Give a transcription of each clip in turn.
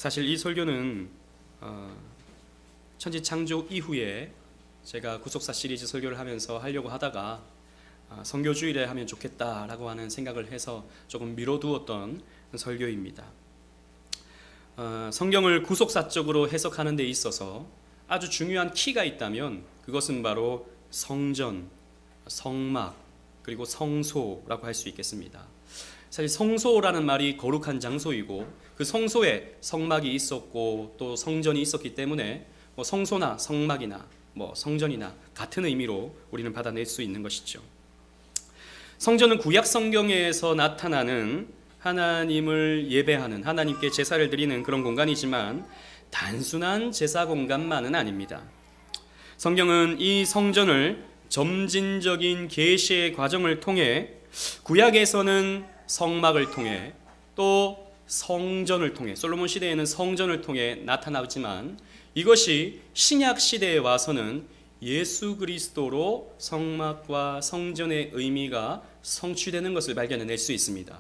사실 이 설교는 천지 창조 이후에 제가 구속사 시리즈 설교를 하면서 하려고 하다가 선교주일에 하면 좋겠다라고 하는 생각을 해서 조금 미뤄두었던 설교입니다. 성경을 구속사적으로 해석하는 데 있어서 아주 중요한 키가 있다면 그것은 바로 성전, 성막, 그리고 성소라고 할 수 있겠습니다. 사실 성소라는 말이 거룩한 장소이고 그 성소에 성막이 있었고 또 성전이 있었기 때문에 성소나 성막이나 성전이나 같은 의미로 우리는 받아낼 수 있는 것이죠. 성전은 구약 성경에서 나타나는 하나님을 예배하는, 하나님께 제사를 드리는 그런 공간이지만 단순한 제사 공간만은 아닙니다. 성경은 이 성전을 점진적인 계시의 과정을 통해 구약에서는 성막을 통해 또 성전을 통해, 솔로몬 시대에는 성전을 통해 나타나지만 이것이 신약 시대에 와서는 예수 그리스도로 성막과 성전의 의미가 성취되는 것을 발견해낼 수 있습니다.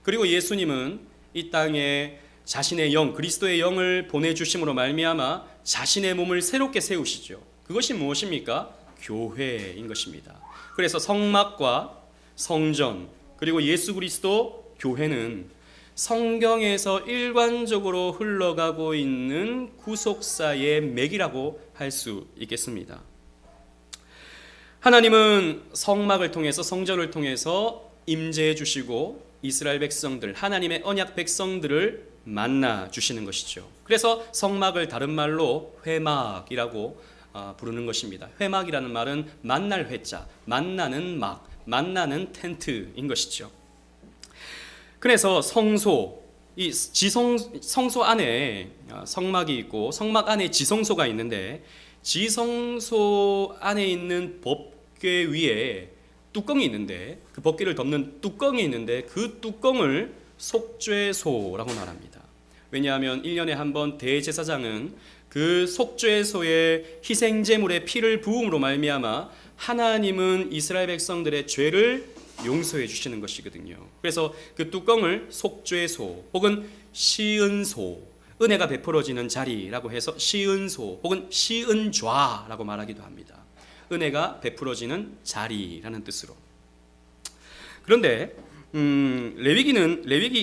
그리고 예수님은 이 땅에 자신의 영, 그리스도의 영을 보내주심으로 말미암아 자신의 몸을 새롭게 세우시죠. 그것이 무엇입니까? 교회인 것입니다. 그래서 성막과 성전 그리고 예수 그리스도 교회는 성경에서 일관적으로 흘러가고 있는 구속사의 맥이라고 할 수 있겠습니다. 하나님은 성막을 통해서, 성전을 통해서 임재해 주시고 이스라엘 백성들, 하나님의 언약 백성들을 만나 주시는 것이죠. 그래서 성막을 다른 말로 회막이라고 부르는 것입니다. 회막이라는 말은 만날 회자, 만나는 막, 만나는 텐트인 것이죠. 그래서 성소, 이 성소 안에 성막이 있고 성막 안에 지성소가 있는데 지성소 안에 있는 법궤 위에 뚜껑이 있는데 그 법궤를 덮는 뚜껑이 있는데 그 뚜껑을 속죄소라고 말합니다. 왜냐하면 1년에 한 번 대제사장은 그 속죄소의 희생제물의 피를 부음으로 말미암아 하나님은 이스라엘 백성들의 죄를 용서해 주시는 것이거든요. 그래서 그 뚜껑을 속죄소 혹은 시은소, 은혜가 베풀어지는 자리라고 해서 시은소 혹은 시은좌라고 말하기도 합니다. 은혜가 베풀어지는 자리라는 뜻으로. 그런데 레위기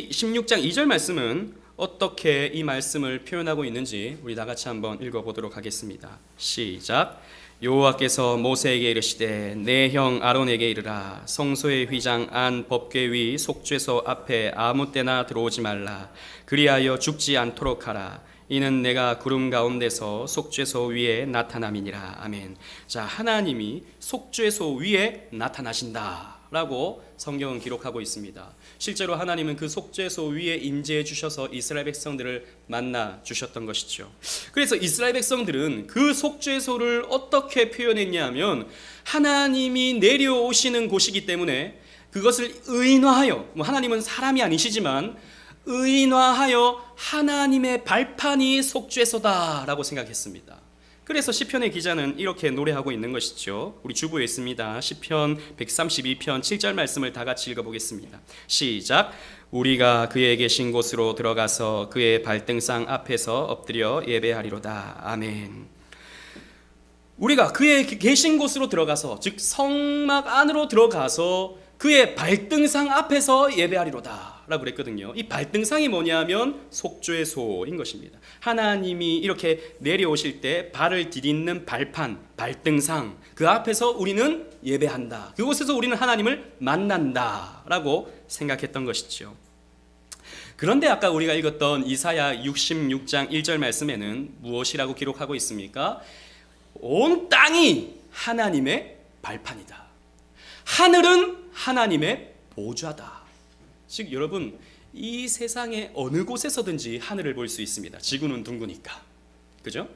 16장 2절 말씀은 어떻게 이 말씀을 표현하고 있는지 우리 다 같이 한번 읽어보도록 하겠습니다. 시작. 여호와께서 모세에게 이르시되 내 형 아론에게 이르라. 성소의 휘장 안 법궤 위 속죄소 앞에 아무 때나 들어오지 말라. 그리하여 죽지 않도록 하라. 이는 내가 구름 가운데서 속죄소 위에 나타남이니라. 아멘. 자, 하나님이 속죄소 위에 나타나신다 라고 성경은 기록하고 있습니다. 실제로 하나님은 그 속죄소 위에 임재해 주셔서 이스라엘 백성들을 만나 주셨던 것이죠. 그래서 이스라엘 백성들은 그 속죄소를 어떻게 표현했냐 하면 하나님이 내려오시는 곳이기 때문에 그것을 의인화하여, 하나님은 사람이 아니시지만 의인화하여 하나님의 발판이 속죄소다라고 생각했습니다. 그래서 시편의 기자는 이렇게 노래하고 있는 것이죠. 우리 주보에 있습니다. 시편 132편 7절 말씀을 다 같이 읽어보겠습니다. 시작. 우리가 그의 계신 곳으로 들어가서 그의 발등상 앞에서 엎드려 예배하리로다. 아멘. 우리가 그의 계신 곳으로 들어가서, 즉 성막 안으로 들어가서 그의 발등상 앞에서 예배하리로다 라고 그랬거든요. 이 발등상이 뭐냐면 속죄소인 것입니다. 하나님이 이렇게 내려오실 때 발을 디딛는 발판, 발등상, 그 앞에서 우리는 예배한다. 그곳에서 우리는 하나님을 만난다 라고 생각했던 것이죠. 그런데 아까 우리가 읽었던 이사야 66장 1절 말씀에는 무엇이라고 기록하고 있습니까? 온 땅이 하나님의 발판이다. 하늘은 하나님의 보좌다. 즉 여러분, 이 세상의 어느 곳에서든지 하늘을 볼 수 있습니다. 지구는 둥그니까. 그죠?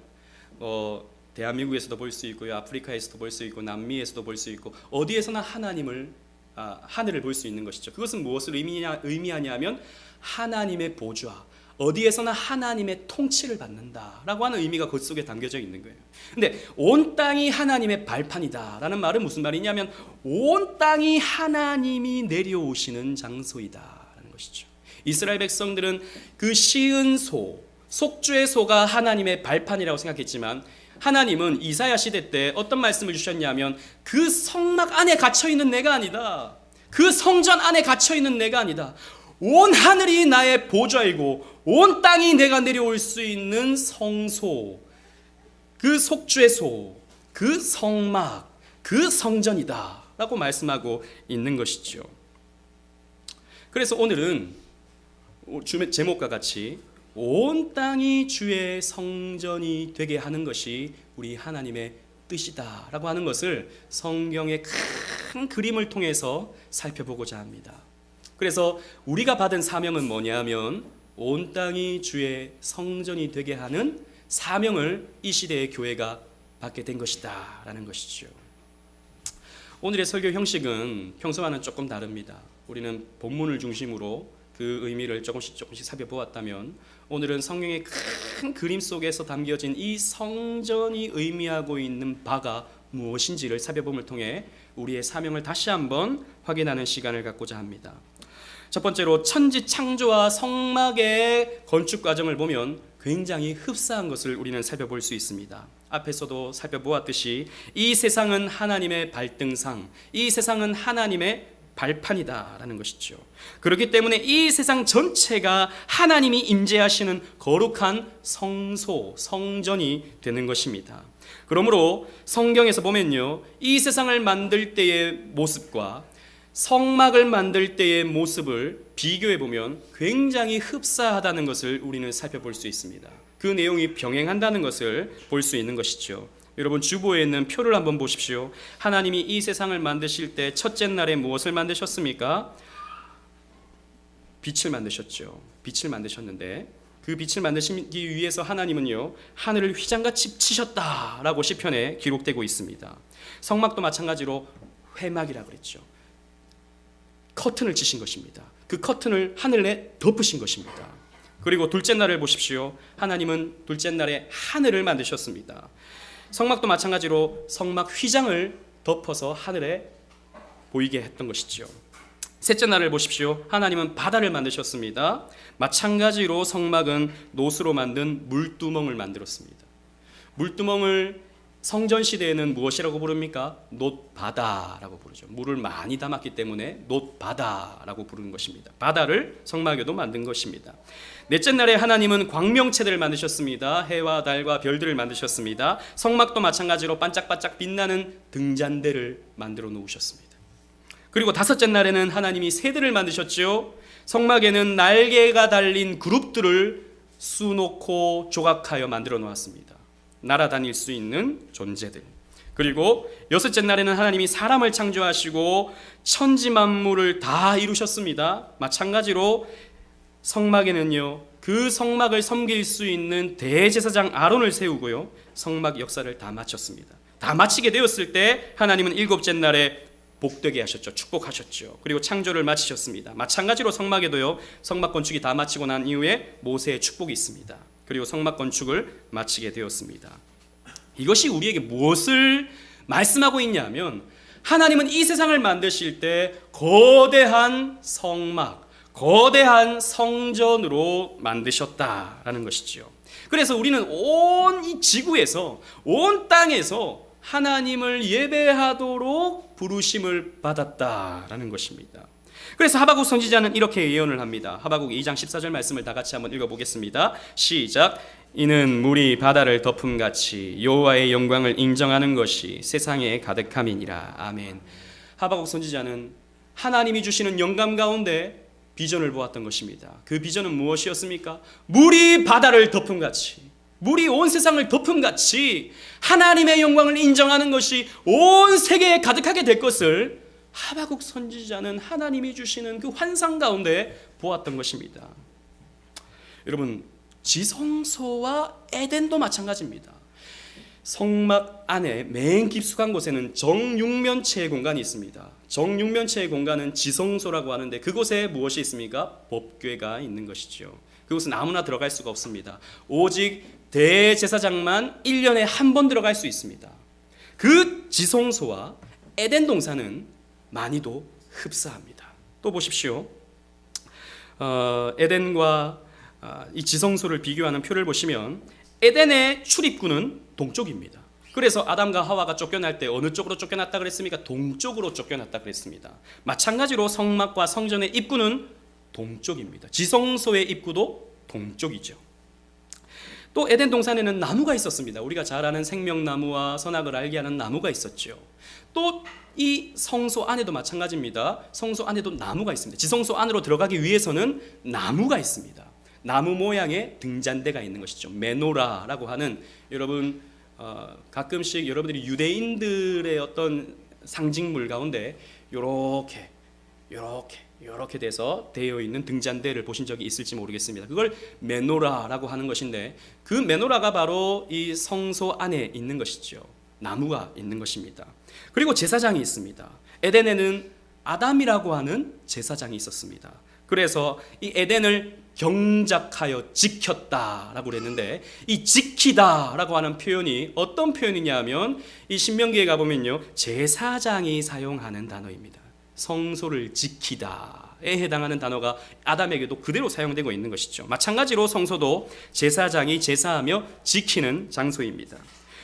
대한민국에서도 볼 수 있고요. 아프리카에서도 볼 수 있고 남미에서도 볼 수 있고 어디에서나 하늘을 볼 수 있는 것이죠. 그것은 무엇을 의미하냐면 하나님의 보좌, 어디에서나 하나님의 통치를 받는다라고 하는 의미가 그 속에 담겨져 있는 거예요. 근데 온 땅이 하나님의 발판이다라는 말은 무슨 말이냐면 온 땅이 하나님이 내려오시는 장소이다라는 것이죠. 이스라엘 백성들은 그 시은소, 속주의 소가 하나님의 발판이라고 생각했지만 하나님은 이사야 시대 때 어떤 말씀을 주셨냐면 그 성막 안에 갇혀있는 내가 아니다. 그 성전 안에 갇혀있는 내가 아니다. 온 하늘이 나의 보좌이고 온 땅이 내가 내려올 수 있는 성소, 그 속주의 소, 그 성막, 그 성전이다 라고 말씀하고 있는 것이죠. 그래서 오늘은 제목과 같이 온 땅이 주의 성전이 되게 하는 것이 우리 하나님의 뜻이다 라고 하는 것을 성경의 큰 그림을 통해서 살펴보고자 합니다. 그래서 우리가 받은 사명은 뭐냐면 온 땅이 주의 성전이 되게 하는 사명을 이 시대의 교회가 받게 된 것이다 라는 것이죠. 오늘의 설교 형식은 평소와는 조금 다릅니다. 우리는 본문을 중심으로 그 의미를 조금씩 살펴보았다면 오늘은 성경의 큰 그림 속에서 담겨진 이 성전이 의미하고 있는 바가 무엇인지를 살펴봄을 통해 우리의 사명을 다시 한번 확인하는 시간을 갖고자 합니다. 첫 번째로 천지 창조와 성막의 건축 과정을 보면 굉장히 흡사한 것을 우리는 살펴볼 수 있습니다. 앞에서도 살펴보았듯이 이 세상은 하나님의 발등상, 이 세상은 하나님의 발판이다라는 것이죠. 그렇기 때문에 이 세상 전체가 하나님이 임재하시는 거룩한 성소, 성전이 되는 것입니다. 그러므로 성경에서 보면요, 이 세상을 만들 때의 모습과 성막을 만들 때의 모습을 비교해 보면 굉장히 흡사하다는 것을 우리는 살펴볼 수 있습니다. 그 내용이 병행한다는 것을 볼 수 있는 것이죠. 여러분 주보에 있는 표를 한번 보십시오. 하나님이 이 세상을 만드실 때 첫째 날에 무엇을 만드셨습니까? 빛을 만드셨죠. 빛을 만드셨는데 그 빛을 만드시기 위해서 하나님은요, 하늘을 휘장같이 치셨다라고 시편에 기록되고 있습니다. 성막도 마찬가지로 회막이라고 그랬죠. 커튼을 치신 것입니다. 그 커튼을 하늘에 덮으신 것입니다. 그리고 둘째 날을 보십시오. 하나님은 둘째 날에 하늘을 만드셨습니다. 성막도 마찬가지로 성막 휘장을 덮어서 하늘에 보이게 했던 것이죠. 셋째 날을 보십시오. 하나님은 바다를 만드셨습니다. 마찬가지로 성막은 노수로 만든 물두멍을 만들었습니다. 물두멍을 성전 시대에는 무엇이라고 부릅니까? 놋바다라고 부르죠. 물을 많이 담았기 때문에 놋바다라고 부르는 것입니다. 바다를 성막에도 만든 것입니다. 넷째 날에 하나님은 광명체들을 만드셨습니다. 해와 달과 별들을 만드셨습니다. 성막도 마찬가지로 반짝반짝 빛나는 등잔대를 만들어 놓으셨습니다. 그리고 다섯째 날에는 하나님이 새들을 만드셨죠. 성막에는 날개가 달린 그룹들을 수놓고 조각하여 만들어 놓았습니다. 날아다닐 수 있는 존재들. 그리고 여섯째 날에는 하나님이 사람을 창조하시고 천지 만물을 다 이루셨습니다. 마찬가지로 성막에는요, 그 성막을 섬길 수 있는 대제사장 아론을 세우고요, 성막 역사를 다 마쳤습니다. 다 마치게 되었을 때 하나님은 일곱째 날에 복되게 하셨죠. 축복하셨죠. 그리고 창조를 마치셨습니다. 마찬가지로 성막에도요, 성막 건축이 다 마치고 난 이후에 모세의 축복이 있습니다. 그리고 성막 건축을 마치게 되었습니다. 이것이 우리에게 무엇을 말씀하고 있냐면 하나님은 이 세상을 만드실 때 거대한 성막, 거대한 성전으로 만드셨다라는 것이죠. 그래서 우리는 온 이 지구에서, 온 땅에서 하나님을 예배하도록 부르심을 받았다라는 것입니다. 그래서 하박국 선지자는 이렇게 예언을 합니다. 하박국 2장 14절 말씀을 다 같이 한번 읽어보겠습니다. 시작. 이는 물이 바다를 덮음같이 여호와의 영광을 인정하는 것이 세상에 가득함이니라. 아멘. 하박국 선지자는 하나님이 주시는 영감 가운데 비전을 보았던 것입니다. 그 비전은 무엇이었습니까? 물이 바다를 덮음같이, 물이 온 세상을 덮음같이 하나님의 영광을 인정하는 것이 온 세계에 가득하게 될 것을 하박국 선지자는 하나님이 주시는 그 환상 가운데 보았던 것입니다. 여러분, 지성소와 에덴도 마찬가지입니다. 성막 안에 맨 깊숙한 곳에는 정육면체의 공간이 있습니다. 정육면체의 공간은 지성소라고 하는데 그곳에 무엇이 있습니까? 법궤가 있는 것이죠. 그곳은 아무나 들어갈 수가 없습니다. 오직 대제사장만 1년에 한 번 들어갈 수 있습니다. 그 지성소와 에덴 동산은 많이도 흡사합니다. 또 보십시오. 에덴과 이 지성소를 비교하는 표를 보시면 에덴의 출입구는 동쪽입니다. 그래서 아담과 하와가 쫓겨날 때 어느 쪽으로 쫓겨났다 그랬습니까? 동쪽으로 쫓겨났다 그랬습니다. 마찬가지로 성막과 성전의 입구는 동쪽입니다. 지성소의 입구도 동쪽이죠. 또 에덴 동산에는 나무가 있었습니다. 우리가 잘 아는 생명나무와 선악을 알게 하는 나무가 있었죠. 또 이 성소 안에도 마찬가지입니다. 성소 안에도 나무가 있습니다. 지성소 안으로 들어가기 위해서는 나무가 있습니다. 나무 모양의 등잔대가 있는 것이죠. 메노라라고 하는, 여러분 가끔씩 여러분들이 유대인들의 어떤 상징물 가운데 요렇게 돼서 되어 있는 등잔대를 보신 적이 있을지 모르겠습니다. 그걸 메노라라고 하는 것인데, 그 메노라가 바로 이 성소 안에 있는 것이죠. 나무가 있는 것입니다. 그리고 제사장이 있습니다. 에덴에는 아담이라고 하는 제사장이 있었습니다. 그래서 이 에덴을 경작하여 지켰다라고 그랬는데, 이 지키다라고 하는 표현이 어떤 표현이냐 하면 이 신명기에 가보면요, 제사장이 사용하는 단어입니다. 성소를 지키다에 해당하는 단어가 아담에게도 그대로 사용되고 있는 것이죠. 마찬가지로 성소도 제사장이 제사하며 지키는 장소입니다.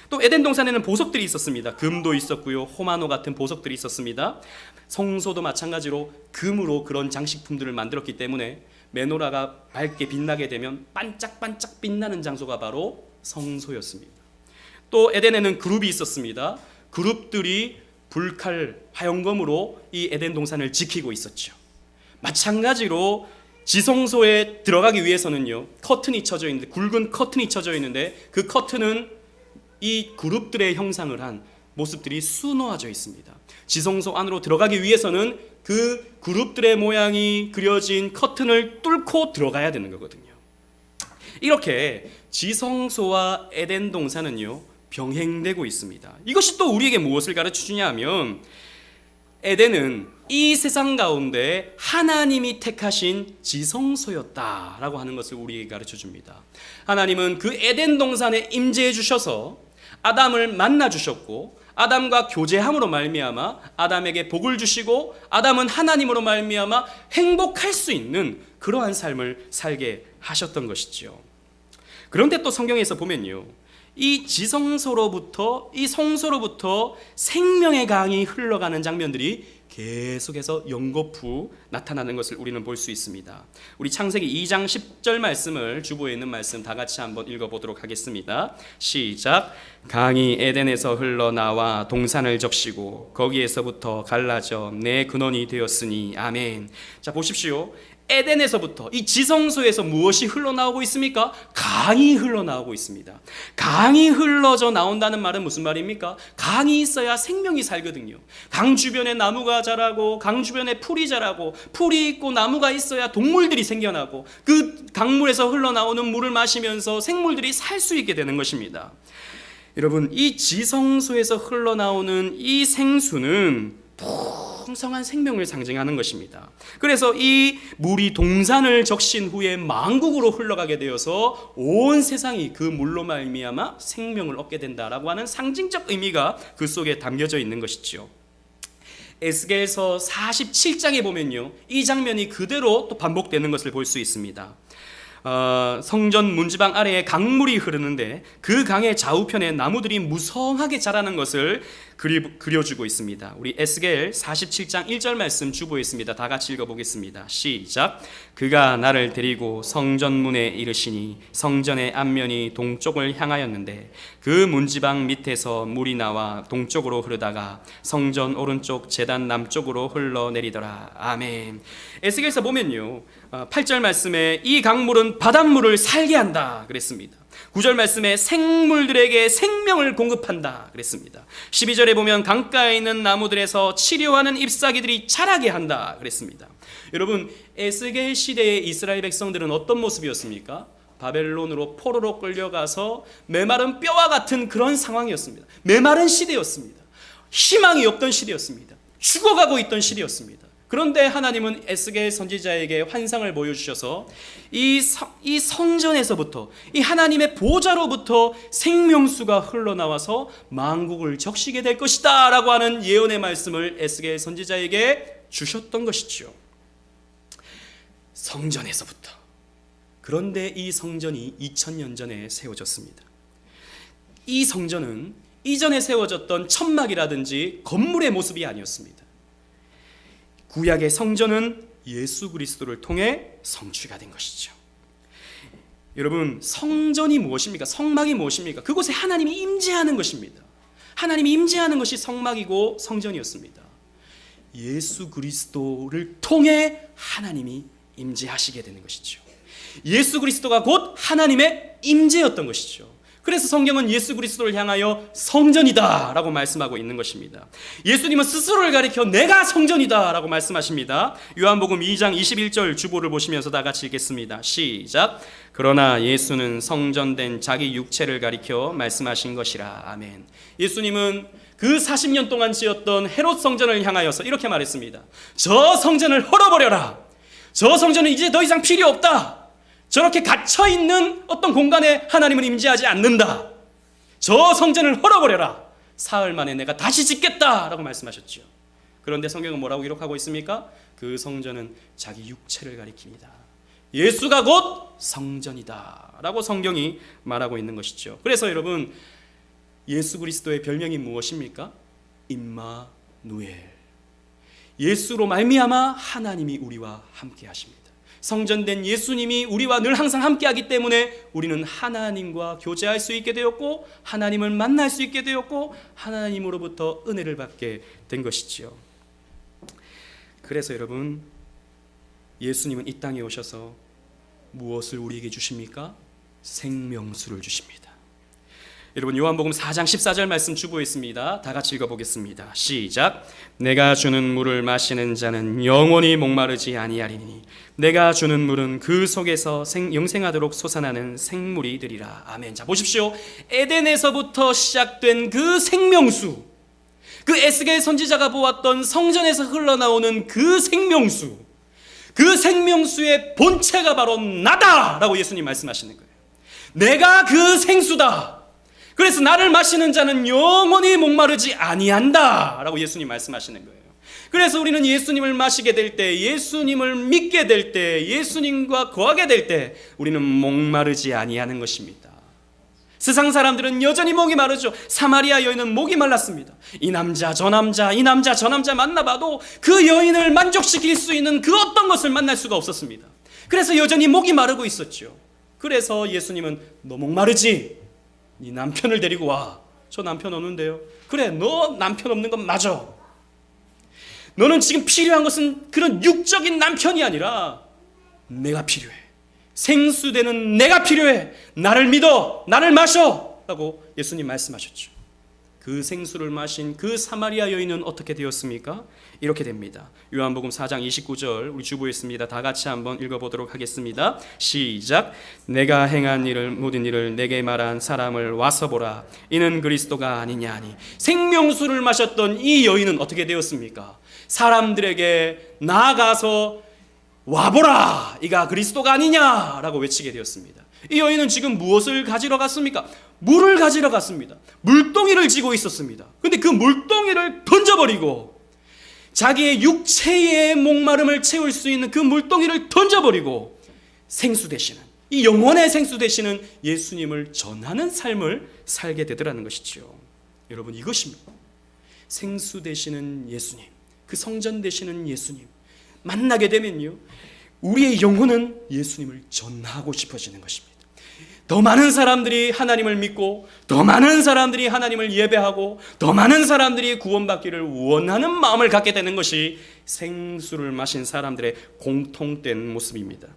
또 에덴 동산에는 보석들이 있었습니다. 금도 있었고요, 호마노 같은 보석들이 있었습니다. 성소도 마찬가지로 금으로 그런 장식품들을 만들었기 때문에 메노라가 밝게 빛나게 되면 반짝반짝 빛나는 장소가 바로 성소였습니다. 또 에덴에는 그룹이 있었습니다. 그룹들이 불칼 화용검으로 이 에덴 동산을 지키고 있었죠. 마찬가지로 지성소에 들어가기 위해서는요, 커튼이 쳐져 있는데, 굵은 커튼이 쳐져 있는데, 그 커튼은 이 그룹들의 형상을 한 모습들이 수놓아져 있습니다. 지성소 안으로 들어가기 위해서는 그 그룹들의 모양이 그려진 커튼을 뚫고 들어가야 되는 거거든요. 이렇게 지성소와 에덴 동산은요, 병행되고 있습니다. 이것이 또 우리에게 무엇을 가르쳐 주냐 하면, 에덴은 이 세상 가운데 하나님이 택하신 지성소였다라고 하는 것을 우리에게 가르쳐 줍니다. 하나님은 그 에덴 동산에 임재해 주셔서 아담을 만나 주셨고, 아담과 교제함으로 말미암아 아담에게 복을 주시고, 아담은 하나님으로 말미암아 행복할 수 있는 그러한 삶을 살게 하셨던 것이죠. 그런데 또 성경에서 보면요, 이 지성소로부터, 이 성소로부터 생명의 강이 흘러가는 장면들이 계속해서 연거푸 나타나는 것을 우리는 볼 수 있습니다. 우리 창세기 2장 10절 말씀을, 주보에 있는 말씀 다 같이 한번 읽어보도록 하겠습니다. 시작. 강이 에덴에서 흘러나와 동산을 적시고 거기에서부터 갈라져 내 근원이 되었으니 아멘. 자, 보십시오. 에덴에서부터, 이 지성소에서 무엇이 흘러나오고 있습니까? 강이 흘러나오고 있습니다. 강이 흘러져 나온다는 말은 무슨 말입니까? 강이 있어야 생명이 살거든요. 강 주변에 나무가 자라고, 강 주변에 풀이 자라고, 풀이 있고 나무가 있어야 동물들이 생겨나고, 그 강물에서 흘러나오는 물을 마시면서 생물들이 살 수 있게 되는 것입니다. 여러분, 이 지성소에서 흘러나오는 이 생수는 풍성한 생명을 상징하는 것입니다. 그래서 이 물이 동산을 적신 후에 만국으로 흘러가게 되어서 온 세상이 그 물로 말미암아 생명을 얻게 된다라고 하는 상징적 의미가 그 속에 담겨져 있는 것이죠. 에스겔서 47장에 보면요, 이 장면이 그대로 또 반복되는 것을 볼 수 있습니다. 성전 문지방 아래에 강물이 흐르는데, 그 강의 좌우편에 나무들이 무성하게 자라는 것을 그려주고 있습니다. 우리 에스겔 47장 1절 말씀 주보에 있습니다. 다 같이 읽어보겠습니다. 시작. 그가 나를 데리고 성전문에 이르시니 성전의 앞면이 동쪽을 향하였는데 그 문지방 밑에서 물이 나와 동쪽으로 흐르다가 성전 오른쪽 제단 남쪽으로 흘러내리더라. 아멘. 에스겔서 보면요, 8절 말씀에 이 강물은 바닷물을 살게 한다 그랬습니다. 9절 말씀에 생물들에게 생명을 공급한다 그랬습니다. 12절에 보면 강가에 있는 나무들에서 치료하는 잎사귀들이 자라게 한다 그랬습니다. 여러분, 에스겔 시대의 이스라엘 백성들은 어떤 모습이었습니까? 바벨론으로 포로로 끌려가서 메마른 뼈와 같은 그런 상황이었습니다. 메마른 시대였습니다. 희망이 없던 시대였습니다. 죽어가고 있던 시대였습니다. 그런데 하나님은 에스겔 선지자에게 환상을 보여주셔서 이 성전에서부터, 이 하나님의 보좌로부터 생명수가 흘러나와서 만국을 적시게 될 것이다 라고 하는 예언의 말씀을 에스겔 선지자에게 주셨던 것이죠. 성전에서부터 그런데 이 성전이 2000년 전에 세워졌습니다. 이 성전은 이전에 세워졌던 천막이라든지 건물의 모습이 아니었습니다. 구약의 성전은 예수 그리스도를 통해 성취가 된 것이죠. 여러분, 성전이 무엇입니까? 성막이 무엇입니까? 그곳에 하나님이 임재하는 것입니다. 하나님이 임재하는 것이 성막이고 성전이었습니다. 예수 그리스도를 통해 하나님이 임재하시게 되는 것이죠. 예수 그리스도가 곧 하나님의 임재였던 것이죠. 그래서 성경은 예수 그리스도를 향하여 성전이다 라고 말씀하고 있는 것입니다. 예수님은 스스로를 가리켜 내가 성전이다 라고 말씀하십니다. 요한복음 2장 21절 주보를 보시면서 다 같이 읽겠습니다. 시작. 그러나 예수는 성전된 자기 육체를 가리켜 말씀하신 것이라. 아멘. 예수님은 그 40년 동안 지었던 헤롯 성전을 향하여서 이렇게 말했습니다. 저 성전을 헐어버려라. 저 성전은 이제 더 이상 필요 없다. 저렇게 갇혀있는 어떤 공간에 하나님은 임재하지 않는다. 저 성전을 헐어버려라. 사흘 만에 내가 다시 짓겠다 라고 말씀하셨죠. 그런데 성경은 뭐라고 기록하고 있습니까? 그 성전은 자기 육체를 가리킵니다. 예수가 곧 성전이다 라고 성경이 말하고 있는 것이죠. 그래서 여러분, 예수 그리스도의 별명이 무엇입니까? 임마누엘. 예수로 말미암아 하나님이 우리와 함께 하십니다. 성전된 예수님이 우리와 늘 항상 함께하기 때문에 우리는 하나님과 교제할 수 있게 되었고 하나님을 만날 수 있게 되었고 하나님으로부터 은혜를 받게 된 것이지요. 그래서 여러분, 예수님은 이 땅에 오셔서 무엇을 우리에게 주십니까? 생명수를 주십니다. 여러분, 요한복음 4장 14절 말씀 주보했습니다. 다 같이 읽어보겠습니다. 시작. 내가 주는 물을 마시는 자는 영원히 목마르지 아니하리니 내가 주는 물은 그 속에서 영생하도록 솟아나는 생물이 되리라. 아멘. 자, 보십시오. 에덴에서부터 시작된 그 생명수, 그 에스겔 선지자가 보았던 성전에서 흘러나오는 그 생명수, 그 생명수의 본체가 바로 나다라고 예수님 말씀하시는 거예요. 내가 그 생수다. 그래서 나를 마시는 자는 영원히 목마르지 아니한다 라고 예수님 말씀하시는 거예요. 그래서 우리는 예수님을 마시게 될 때, 예수님을 믿게 될 때, 예수님과 거하게 될 때 우리는 목마르지 아니하는 것입니다. 세상 사람들은 여전히 목이 마르죠. 사마리아 여인은 목이 말랐습니다. 이 남자 저 남자 이 남자 저 남자 만나봐도 그 여인을 만족시킬 수 있는 그 어떤 것을 만날 수가 없었습니다. 그래서 여전히 목이 마르고 있었죠. 그래서 예수님은 너 목마르지? 네 남편을 데리고 와. 저 남편 없는데요. 그래, 너 남편 없는 건 맞아. 너는 지금 필요한 것은 그런 육적인 남편이 아니라 내가 필요해. 생수되는 내가 필요해. 나를 믿어. 나를 마셔 라고 예수님 말씀하셨죠. 그 생수를 마신 그 사마리아 여인은 어떻게 되었습니까? 이렇게 됩니다. 요한복음 4장 29절 우리 주보했습니다. 다 같이 한번 읽어보도록 하겠습니다. 시작. 내가 행한 일을 모든 일을 내게 말한 사람을 와서 보라. 이는 그리스도가 아니냐 하니. 생명수를 마셨던 이 여인은 어떻게 되었습니까? 사람들에게 나아가서 와보라. 이가 그리스도가 아니냐라고 외치게 되었습니다. 이 여인은 지금 무엇을 가지러 갔습니까? 물을 가지러 갔습니다. 물동이를 쥐고 있었습니다. 근데 그 물동이를 던져버리고 자기의 육체의 목마름을 채울 수 있는 그 물동이를 던져버리고 생수 되시는, 이 영혼의 생수 되시는 예수님을 전하는 삶을 살게 되더라는 것이죠. 여러분, 이것입니다. 생수 되시는 예수님, 그 성전 되시는 예수님 만나게 되면요, 우리의 영혼은 예수님을 전하고 싶어지는 것입니다. 더 많은 사람들이 하나님을 믿고 더 많은 사람들이 하나님을 예배하고 더 많은 사람들이 구원받기를 원하는 마음을 갖게 되는 것이 생수를 마신 사람들의 공통된 모습입니다.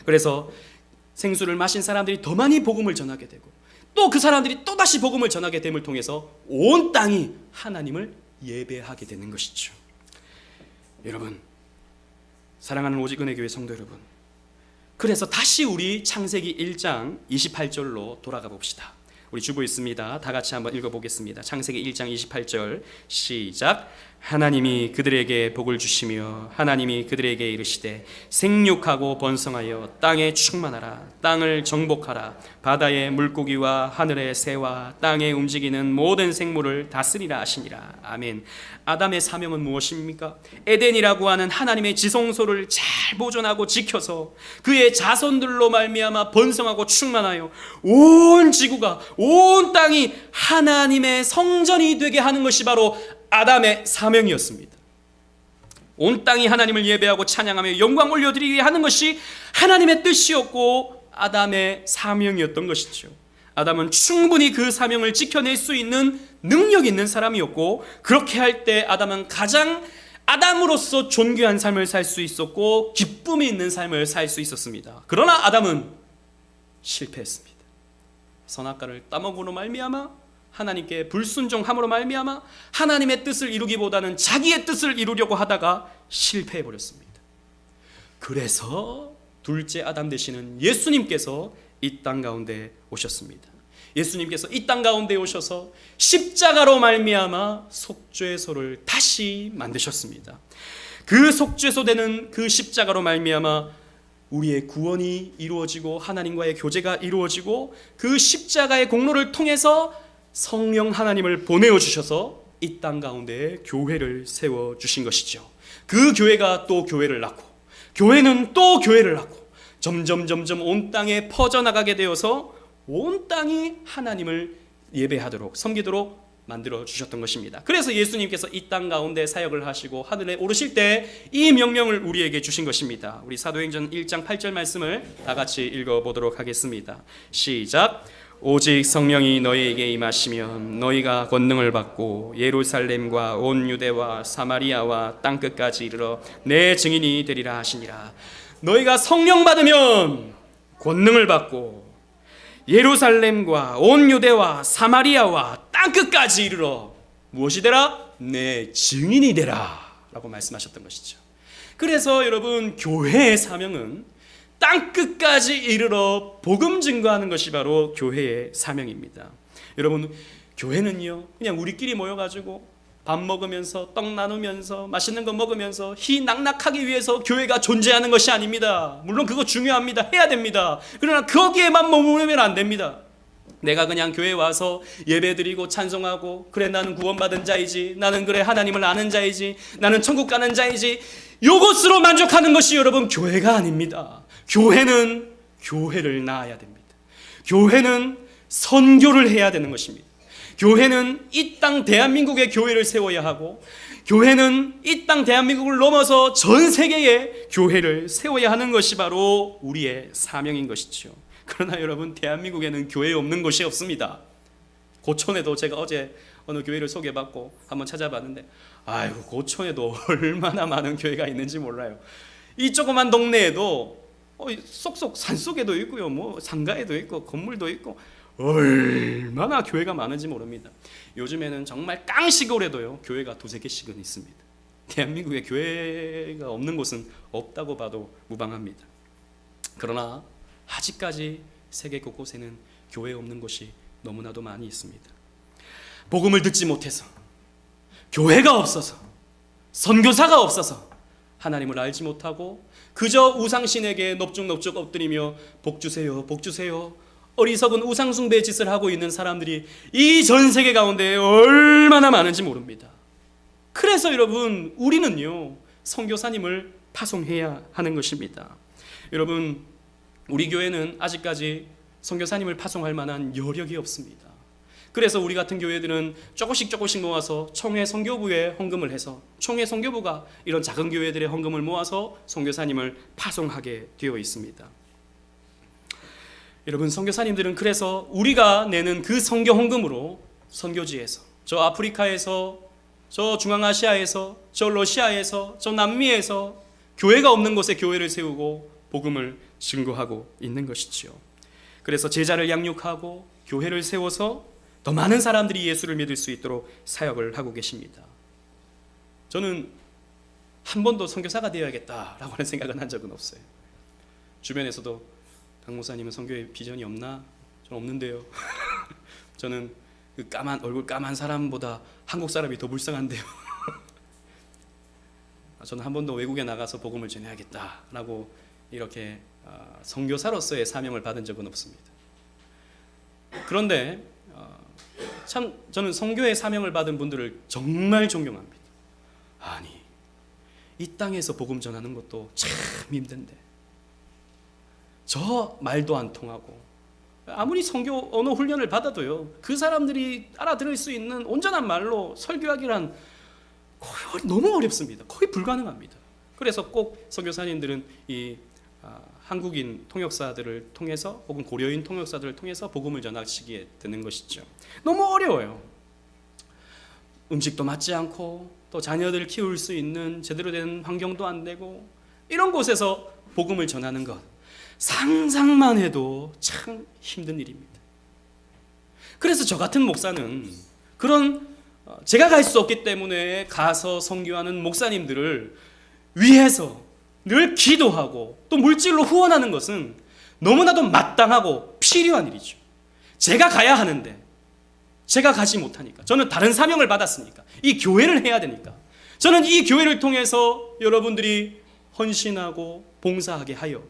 그래서 생수를 마신 사람들이 더 많이 복음을 전하게 되고 또 그 사람들이 또다시 복음을 전하게 됨을 통해서 온 땅이 하나님을 예배하게 되는 것이죠. 여러분, 사랑하는 오직 은혜교회 성도 여러분, 그래서 다시 우리 창세기 1장 28절로 돌아가 봅시다. 우리 주보 있습니다. 다 같이 한번 읽어보겠습니다. 창세기 1장 28절 시작. 하나님이 그들에게 복을 주시며 하나님이 그들에게 이르시되 생육하고 번성하여 땅에 충만하라. 땅을 정복하라. 바다의 물고기와 하늘의 새와 땅에 움직이는 모든 생물을 다스리라 하시니라. 아멘. 아담의 사명은 무엇입니까? 에덴이라고 하는 하나님의 지성소를 잘 보존하고 지켜서 그의 자손들로 말미암아 번성하고 충만하여 온 지구가, 온 땅이 하나님의 성전이 되게 하는 것이 바로 아담의 사명이었습니다. 온 땅이 하나님을 예배하고 찬양하며 영광 올려드리게 하는 것이 하나님의 뜻이었고 아담의 사명이었던 것이죠. 아담은 충분히 그 사명을 지켜낼 수 있는 능력 있는 사람이었고, 그렇게 할 때 아담은 가장 아담으로서 존귀한 삶을 살 수 있었고 기쁨이 있는 삶을 살 수 있었습니다. 그러나 아담은 실패했습니다. 선악과를 따먹음으로 말미암아 하나님께 불순종함으로 말미암아 하나님의 뜻을 이루기보다는 자기의 뜻을 이루려고 하다가 실패해버렸습니다. 그래서 둘째 아담 되시는 예수님께서 이 땅 가운데 오셨습니다. 예수님께서 이 땅 가운데 오셔서 십자가로 말미암아 속죄소를 다시 만드셨습니다. 그 속죄소되는 그 십자가로 말미암아 우리의 구원이 이루어지고 하나님과의 교제가 이루어지고 그 십자가의 공로를 통해서 성령 하나님을 보내어 주셔서 이 땅 가운데 교회를 세워 주신 것이죠. 그 교회가 또 교회를 낳고 교회는 또 교회를 낳고 점점 온 땅에 퍼져나가게 되어서 온 땅이 하나님을 예배하도록 섬기도록 만들어 주셨던 것입니다. 그래서 예수님께서 이 땅 가운데 사역을 하시고 하늘에 오르실 때 이 명령을 우리에게 주신 것입니다. 우리 사도행전 1장 8절 말씀을 다 같이 읽어보도록 하겠습니다. 시작. 오직 성령이 너희에게 임하시면 너희가 권능을 받고 예루살렘과 온 유대와 사마리아와 땅끝까지 이르러 내 증인이 되리라 하시니라. 너희가 성령 받으면 권능을 받고 예루살렘과 온 유대와 사마리아와 땅끝까지 이르러 무엇이 되라? 내 증인이 되라 라고 말씀하셨던 것이죠. 그래서 여러분, 교회의 사명은 땅끝까지 이르러 복음 증거하는 것이 바로 교회의 사명입니다. 여러분, 교회는요 그냥 우리끼리 모여가지고 밥 먹으면서 떡 나누면서 맛있는 거 먹으면서 희낙낙하기 위해서 교회가 존재하는 것이 아닙니다. 물론 그거 중요합니다. 해야 됩니다. 그러나 거기에만 머무르면 안 됩니다. 내가 그냥 교회에 와서 예배드리고 찬송하고 그래 나는 구원받은 자이지, 나는 그래 하나님을 아는 자이지, 나는 천국 가는 자이지, 이것으로 만족하는 것이 여러분 교회가 아닙니다. 교회는 교회를 낳아야 됩니다. 교회는 선교를 해야 되는 것입니다. 교회는 이 땅 대한민국의 교회를 세워야 하고, 교회는 이 땅 대한민국을 넘어서 전 세계에 교회를 세워야 하는 것이 바로 우리의 사명인 것이죠. 그러나 여러분, 대한민국에는 교회 없는 곳이 없습니다. 고촌에도 제가 어제 어느 교회를 소개받고 한번 찾아봤는데, 아이고 고촌에도 얼마나 많은 교회가 있는지 몰라요. 이 조그만 동네에도 쏙쏙 산속에도 있고요, 뭐 상가에도 있고 건물도 있고 얼마나 교회가 많은지 모릅니다. 요즘에는 정말 깡시골에도요 교회가 두세 개씩은 있습니다. 대한민국에 교회가 없는 곳은 없다고 봐도 무방합니다. 그러나 아직까지 세계 곳곳에는 교회 없는 곳이 너무나도 많이 있습니다. 복음을 듣지 못해서, 교회가 없어서, 선교사가 없어서 하나님을 알지 못하고 그저 우상신에게 넙죽넙죽 엎드리며 복 주세요, 복 주세요, 어리석은 우상숭배의 짓을 하고 있는 사람들이 이 전 세계 가운데 얼마나 많은지 모릅니다. 그래서 여러분, 우리는요 선교사님을 파송해야 하는 것입니다. 여러분, 우리 교회는 아직까지 선교사님을 파송할 만한 여력이 없습니다. 그래서 우리 같은 교회들은 조금씩 모아서 총회 선교부에 헌금을 해서 총회 선교부가 이런 작은 교회들의 헌금을 모아서 선교사님을 파송하게 되어 있습니다. 여러분, 선교사님들은 그래서 우리가 내는 그 선교 헌금으로 선교지에서, 저 아프리카에서, 저 중앙아시아에서, 저 러시아에서, 저 남미에서 교회가 없는 곳에 교회를 세우고 복음을 증거하고 있는 것이죠. 그래서 제자를 양육하고 교회를 세워서 더 많은 사람들이 예수를 믿을 수 있도록 사역을 하고 계십니다. 저는 한 번도 선교사가 되어야겠다라고 하는 생각은 한 적은 없어요. 주변에서도 강 목사님은 선교의 비전이 없나? 저는 없는데요. 저는 그 얼굴 까만 사람보다 한국 사람이 더 불쌍한데요. 저는 한 번도 외국에 나가서 복음을 전해야겠다라고 이렇게 선교사로서의 사명을 받은 적은 없습니다. 그런데 참 저는 선교의 사명을 받은 분들을 정말 존경합니다. 아니, 이 땅에서 복음 전하는 것도 참 힘든데 저 말도 안 통하고 아무리 선교 언어 훈련을 받아도요, 그 사람들이 알아들을 수 있는 온전한 말로 설교하기란 거의 너무 어렵습니다. 거의 불가능합니다. 그래서 꼭 선교사님들은 이 한국인 통역사들을 통해서 혹은 고려인 통역사들을 통해서 복음을 전하시게 되는 것이죠. 너무 어려워요. 음식도 맞지 않고 또 자녀들 키울 수 있는 제대로 된 환경도 안 되고 이런 곳에서 복음을 전하는 것, 상상만 해도 참 힘든 일입니다. 그래서 저 같은 목사는 그런 제가 갈 수 없기 때문에 가서 선교하는 목사님들을 위해서 늘 기도하고 또 물질로 후원하는 것은 너무나도 마땅하고 필요한 일이죠. 제가 가야 하는데 제가 가지 못하니까, 저는 다른 사명을 받았으니까 이 교회를 해야 되니까 저는 이 교회를 통해서 여러분들이 헌신하고 봉사하게 하여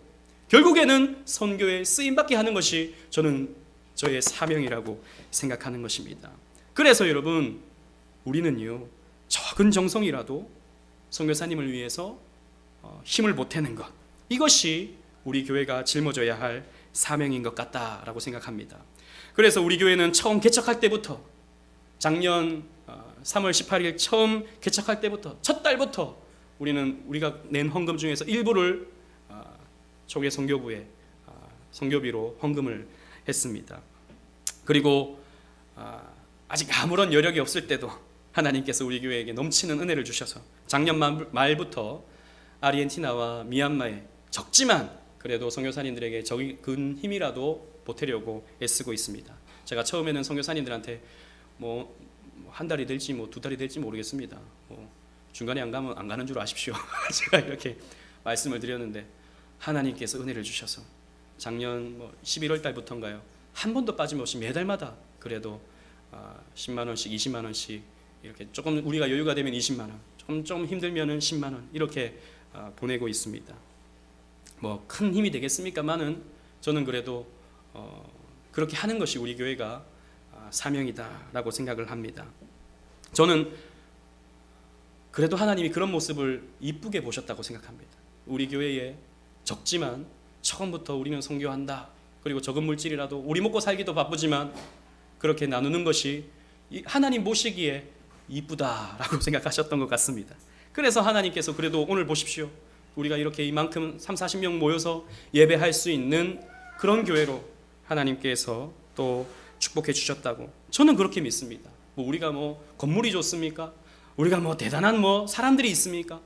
결국에는 선교에 쓰임받게 하는 것이 저는 저의 사명이라고 생각하는 것입니다. 그래서 여러분, 우리는요 적은 정성이라도 선교사님을 위해서 힘을 보태는 것, 이것이 우리 교회가 짊어져야 할 사명인 것 같다라고 생각합니다. 그래서 우리 교회는 처음 개척할 때부터, 작년 3월 18일 처음 개척할 때부터 첫 달부터 우리가 낸 헌금 중에서 일부를 초계 선교부에 선교비로 헌금을 했습니다. 그리고 아직 아무런 여력이 없을 때도 하나님께서 우리 교회에게 넘치는 은혜를 주셔서 작년 말부터 아르헨티나와 미얀마에 적지만 그래도 선교사님들에게 적은 힘이라도 보태려고 애쓰고 있습니다. 제가 처음에는 선교사님들한테 한 달이 될지 2달이 될지 모르겠습니다. 중간에 안 가면 안 가는 줄 아십시오. 제가 이렇게 말씀을 드렸는데 하나님께서 은혜를 주셔서 작년 11월 달부터인가요? 한 번도 빠짐없이 매달마다 그래도 10만 원씩 20만 원씩 이렇게 조금 우리가 여유가 되면 20만 원, 좀 힘들면은 10만 원 이렇게 보내고 있습니다. 큰 힘이 되겠습니까만은 저는 그래도 그렇게 하는 것이 우리 교회가 사명이다라고 생각을 합니다. 저는 그래도 하나님이 그런 모습을 이쁘게 보셨다고 생각합니다. 우리 교회에 적지만 처음부터 우리는 선교한다, 그리고 적은 물질이라도 우리 먹고 살기도 바쁘지만 그렇게 나누는 것이 하나님 보시기에 이쁘다라고 생각하셨던 것 같습니다. 그래서 하나님께서 그래도 오늘 보십시오, 우리가 이렇게 이만큼 30-40명 모여서 예배할 수 있는 그런 교회로 하나님께서 또 축복해 주셨다고 저는 그렇게 믿습니다. 우리가 건물이 좋습니까? 우리가 대단한 사람들이 있습니까?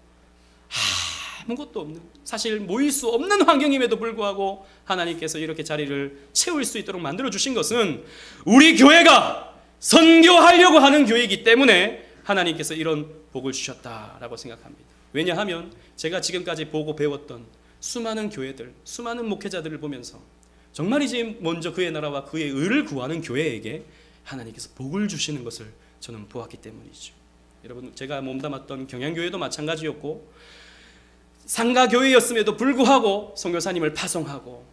아무것도 없는, 사실 모일 수 없는 환경임에도 불구하고 하나님께서 이렇게 자리를 채울 수 있도록 만들어 주신 것은 우리 교회가 선교하려고 하는 교회이기 때문에 하나님께서 이런 복을 주셨다라고 생각합니다. 왜냐하면 제가 지금까지 보고 배웠던 수많은 교회들, 수많은 목회자들을 보면서 정말이지 먼저 그의 나라와 그의 의를 구하는 교회에게 하나님께서 복을 주시는 것을 저는 보았기 때문이죠. 여러분, 제가 몸담았던 경양교회도 마찬가지였고 상가교회였음에도 불구하고 선교사님을 파송하고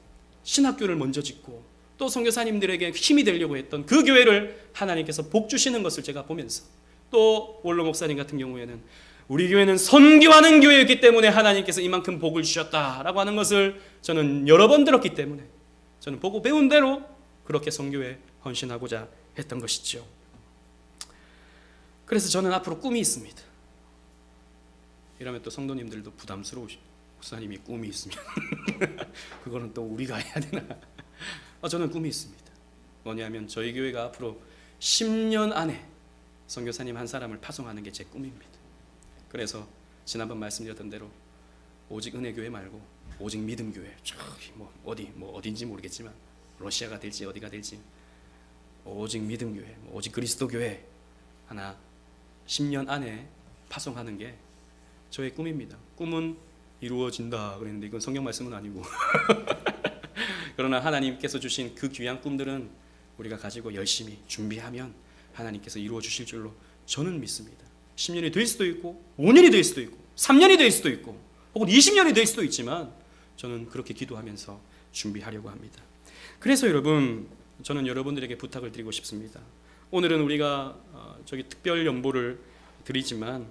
신학교를 먼저 짓고 또 선교사님들에게 힘이 되려고 했던 그 교회를 하나님께서 복 주시는 것을 제가 보면서, 또 원로 목사님 같은 경우에는 우리 교회는 선교하는 교회였기 때문에 하나님께서 이만큼 복을 주셨다라고 하는 것을 저는 여러 번 들었기 때문에 저는 보고 배운 대로 그렇게 선교에 헌신하고자 했던 것이죠. 그래서 저는 앞으로 꿈이 있습니다. 이러면 또 성도님들도 부담스러우시죠. 목사님이 꿈이 있으면 그거는 또 우리가 해야 되나? 저는 꿈이 있습니다. 뭐냐면 저희 교회가 앞으로 10년 안에 선교사님 한 사람을 파송하는 게 제 꿈입니다. 그래서 지난번 말씀드렸던 대로 오직 은혜교회 말고 오직 믿음교회, 저기 어딘지 모르겠지만 러시아가 될지 어디가 될지 오직 믿음교회, 오직 그리스도교회 하나 10년 안에 파송하는 게 저의 꿈입니다. 꿈은 이루어진다 그랬는데 이건 성경 말씀은 아니고 그러나 하나님께서 주신 그 귀한 꿈들은 우리가 가지고 열심히 준비하면 하나님께서 이루어 주실 줄로 저는 믿습니다. 10년이 될 수도 있고 5년이 될 수도 있고 3년이 될 수도 있고 혹은 20년이 될 수도 있지만 저는 그렇게 기도하면서 준비하려고 합니다. 그래서 여러분, 저는 여러분들에게 부탁을 드리고 싶습니다. 오늘은 우리가 특별 연보를 드리지만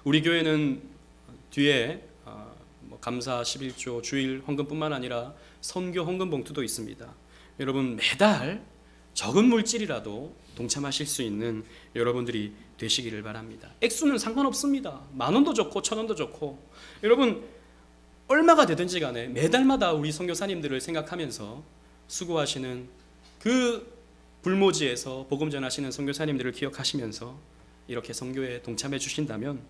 우리 교회는 뒤에 감사 11조 주일 헌금뿐만 아니라 선교 헌금 봉투도 있습니다. 여러분, 매달 적은 물질이라도 동참하실 수 있는 여러분들이 되시기를 바랍니다. 액수는 상관없습니다. 10,000원도 좋고 1,000원도 좋고, 여러분 얼마가 되든지 간에 매달마다 우리 선교사님들을 생각하면서 수고하시는 그 불모지에서 복음 전하시는 선교사님들을 기억하시면서 이렇게 선교에 동참해 주신다면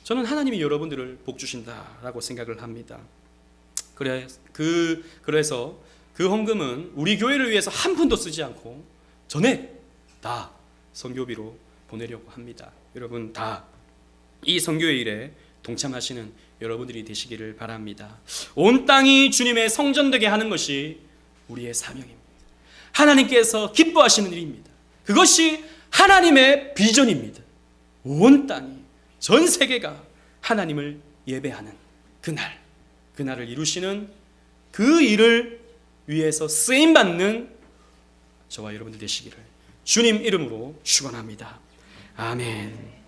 저는 하나님이 여러분들을 복 주신다라고 생각을 합니다. 그래서 그 헌금은 우리 교회를 위해서 한 푼도 쓰지 않고 전액 다 선교비로 보내려고 합니다. 여러분 다 이 선교의 일에 동참하시는 여러분들이 되시기를 바랍니다. 온 땅이 주님의 성전되게 하는 것이 우리의 사명입니다. 하나님께서 기뻐하시는 일입니다. 그것이 하나님의 비전입니다. 온 땅이, 전 세계가 하나님을 예배하는 그날을 이루시는 그 일을 위해서 쓰임받는 저와 여러분들 되시기를 주님 이름으로 축원합니다. 아멘.